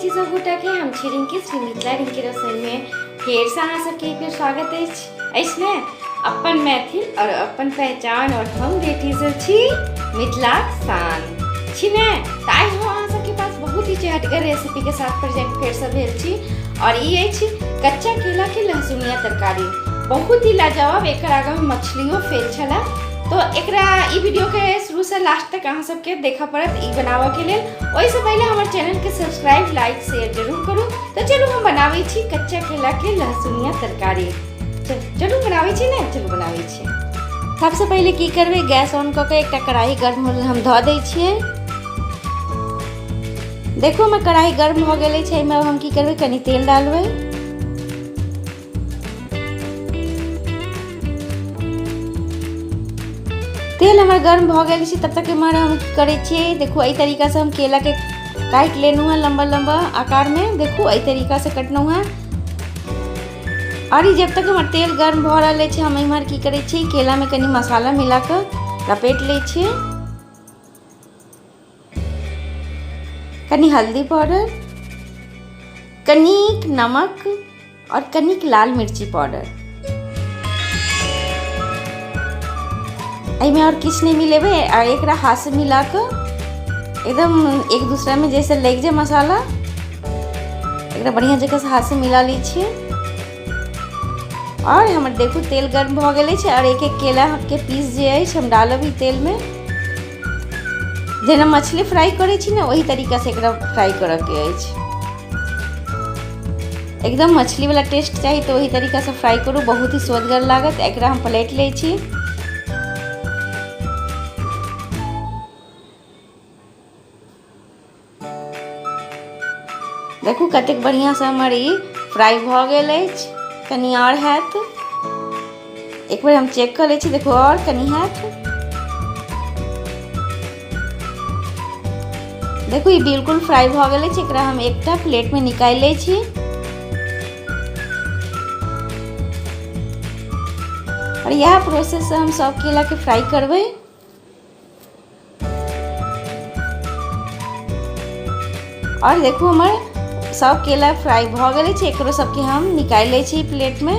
छी सब गोटा के हम छी रिंकी श्री मिथिला रिंकी रसोई में फेर से अहाँ सबके एक बेर स्वागत अछि ने अपन मैथिल और अपन पहचान और हम बेटी सब छी मिथिलाक शान छी ने। ताई हम अहाँ सबके पास बहुत ही चहटगर रेसिपी के साथ प्रेजेंट फेर से भेल छी और ई अछि कच्चा केला के लहसुनिया तरकारी। बहुत ही लाजवाब। एकर आगे में मछलियों फेल छला तो एकरा ई वीडियो के शुरू से लास्ट तक अहाँ सबके देखा पड़त ई बनावा के लेल। ओहि से पहले हमारे चैनल के सब्सक्राइब लाइक शेयर जरूर करू। तो चलो हम बनावे छी कच्चा केला के लहसुनिया तरकारी। चलो बनावे छी ने, चलो बनावे छी। सबसे पहले की करबे, गैस ऑन क के एकटा कढ़ाई गर्म होल हम ध दै छियै। देखो मैं कढ़ाई गर्म हो गेलै छै, में हम की करबे कनी तेल डालबै। तेल हमारे गर्म भ गेल छै, तब तक हमारे हम करे छियै। देखो एई तरीका से हम केला के काट लेनु है लंबा लंबा आकार में। देखो एई तरीका से कटनु है। और जब तक हमार तेल गर्म भ रहल छै, हम इमहर की करे छी केला में कनी मसाला मिला के लपेट ले छी। कनी हल्दी पाउडर, कनीक नमक और कनीक लाल मिर्ची पाउडर। में और किछ नहीं मिलेबे और एक हाथ से मिला के एकदम एक दूसरा में जैसे लग जाए मसाला, एक बढ़िया जगह से हाथ से मिला ली छी। और हमारे देखो तेल गर्म भ गेल छै और एक एक केला के पीस जे है हम डालब ई तेल में। जेना मछली फ्राई करे छी ना वही तरीका से एकरा फ्राई करे के अछि। एकदम मछली वाला टेस्ट चाहिए तो वही तरीका से फ्राई करू, बहुत ही स्वादगर लागत। एकरा हम पलट ले छी। देखो कतेक बढ़िया से हमार ई फ्राई भ गेल अछि। कनी और हैत, एक बार हम चेक कर ले छी। देखो और कनी हैत। देखो ये बिल्कुल फ्राई भ गेल अछि। एकरा हम एकटा प्लेट में निकाल ले छी। और यह प्रोसेस से हम सब केला के फ्राई करबे। और देखो हमार सब केला फ्राई भ गेल छै, एकरो सबके हम निकाल ले छी प्लेट में।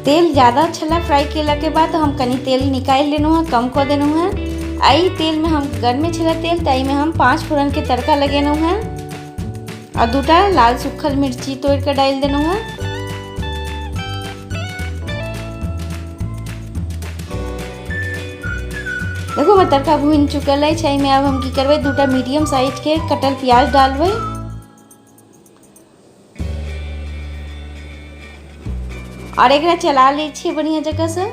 तेल ज्यादा छला फ्राई केला के बाद हम कनी तेल निकाल लेनु है, कम कर देनु है। आई तेल में हम गर्म में छला तेल ताई में हम 5 फोरन के तड़का लगेनु है और 2टा लाल सूखल मिर्ची तोड़ के डाल देनु है। देखो मैं तड़का भून चुकल है। में अब हम की करबे 2टा मीडियम साइज के कटल प्याज डालबे। और एकरा चला ले छी बढ़िया जगह से।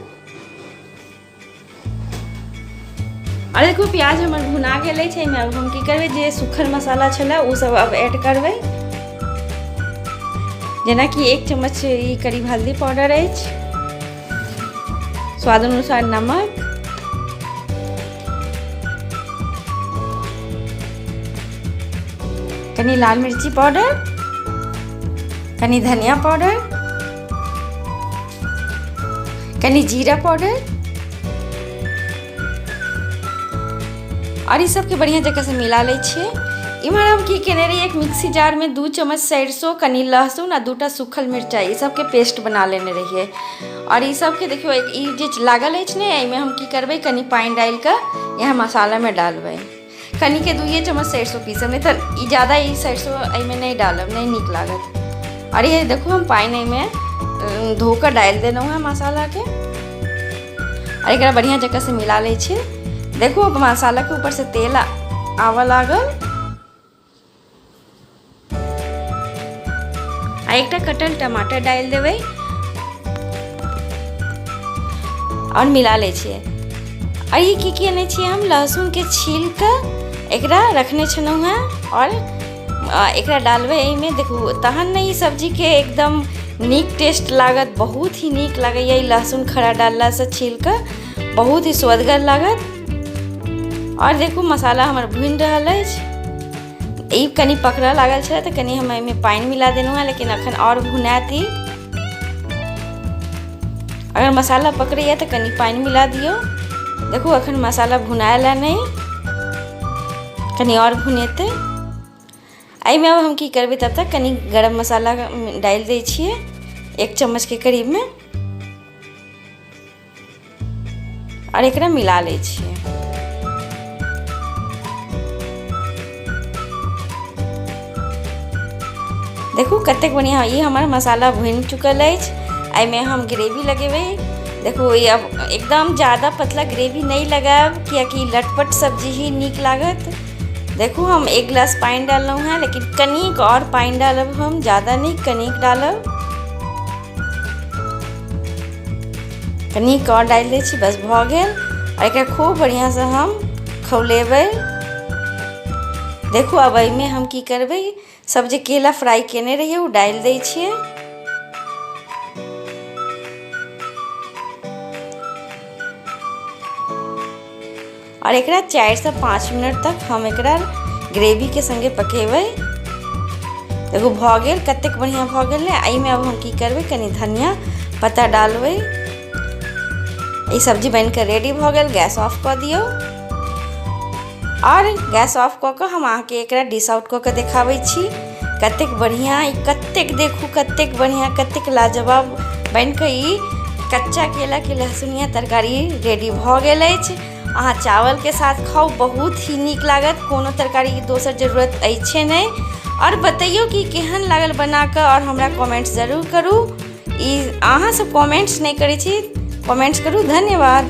और देखो प्याज हमर भुना गेल छै। में अब हम की करबे जे सूखल मसाला छला उ सब अब ऐड करबे। जेना कि 1 चम्मच ई करीब हल्दी पाउडर अछि, स्वाद अनुसार नमक, कनी लाल मिर्ची पाउडर, कनी धनिया पाउडर, कनी जीरा पाउडर। और इस सब के बढ़िया जगह से मिला ले छिए। इमहर हम की केने रही, एक मिक्सी जार में 2 चम्मच सरसों, कनी लहसुन और 2टा सूखल मिर्चाई, सब के पेस्ट बना लेने रहिए। और ई सब के देखियो एक ई जे लागल अछि ने, एमे हम की करबे कनी पानी डाल के यह मसाला में डालबे। कनी के 2 चम्मच सरसों पीसब, नहीं तो ई ज्यादा ई सरसों में नहीं डालब, नहीं निक लागत। और ये देखो हम पानी में धोकर डाल देना है मसाला के। और एक बढ़िया जगह से मिला ले छी। देखो मसाला के ऊपर से तेल आवा लागल। एकटा कटल टमाटर डाल देवे और मिला ले छिए। और ये की केने छिए हम लहसुन के छील के एकरा रखने छनु है और एकरा डालबे एमे। देखो तहन नहीं सब्जी के एकदम नीक टेस्ट लागत, बहुत ही नीक लगे। ये लहसुन खड़ा डालला से छील के बहुत ही स्वादगर लागत। और देखो मसाला हमार भून रहल अछि। ई कनी पकड़ा लागल छे तो कनी हम एमे पानी मिला देनु है, लेकिन अखन और भुनाती। अगर मसाला पकड़े तो कनी पानी मिला दियो। देखो अखन मसाला भुनाएला नहीं, कनी और भुनेते। आई में अब हम की करबे तब तक कनी गरम मसाला डाल दै छिए 1 चम्मच के करीब में, और एकरा मिला ले छिए। देखो कतेक बढ़िया ये हमार मसाला भुन चुकल है। आई में हम ग्रेवी लगेबे। देखो ये अब एकदम ज़्यादा पतला ग्रेवी नहीं लगाब, कियाकि लटपट सब्जी ही नीक लागत। देखो हम 1 गिलास पानी डालना है, लेकिन कनिक और पानी डालब, हम ज़्यादा नहीं कनिक डालब। कनिक और डाल दै छी, बस भ गेल। और एकरा खूब बढ़िया से हम खौलेबै। देखो अब में हम की करबै, सब जे केला फ्राई केने रहिए वो डाल दै छिए। और एकरा 4 से 5 मिनट तक हम एकरा ग्रेवी के संगे पकेबै। देखो भ गेल, कतेक बढ़िया भ गेल ने। आई में अब हम की करबै, कनी धनिया पत्ता डालबै। ये सब्जी बनकर रेडी भ गेल। गैस ऑफ कर दियो, और गैस ऑफ क के हम आके एकरा डिश आउट क के देखाबै छी। कतेक बढ़िया, कतेक देखू कतेक बढ़िया, कतेक लाजवाब बनकर ई कच्चा केला के लहसुनिया तरकारी रेडी भ गेल अछि। अहाँ चावल के साथ खाओ, बहुत ही नीक लागत। कोनो तरकारी की दोसर जरूरत अछि नहीं। और बताइयो कि केहन लागल बनाकर, और हमरा कमेंट्स जरूर करू। अहाँ सब कमेंट्स नहीं करै छी, कमेंट्स करू। धन्यवाद।